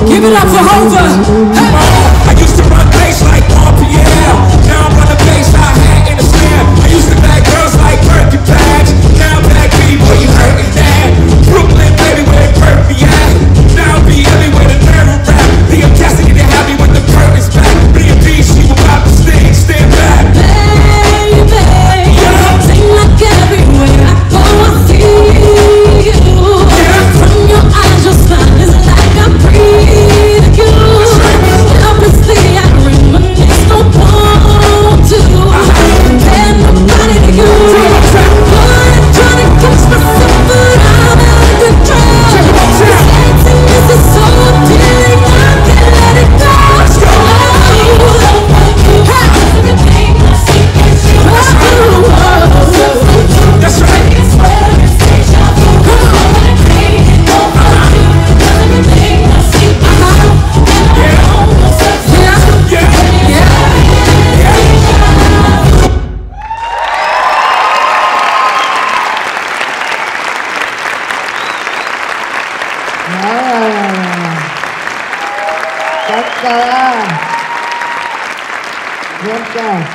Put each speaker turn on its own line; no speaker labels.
Give it up for Hova! Hey. I used to run bass like Paul Pierre. Now I'm running bass, I had in the snare. I used to bag girls like Birkin bags. Now I'm bag people, you hurting that. Brooklyn, baby, where Perky at? Now I'll be everywhere, the nerve of rap. The testing they have me with the curtains back. B&B, she will pop the sting, stand back.
Baby, yeah. Sing like everywhere I go, I see you. Yeah. From your eyes, your smile is like I'm breathing you. Helplessly, I reminisce, don't want to compare nobody to you. Boy, I'm trying to catch myself, but I'm out of control. Dancing is so appealing, I can't let it go. Everything I see is you.
That's right.
It's where it's deja vu. Everything I see is you.
Good job.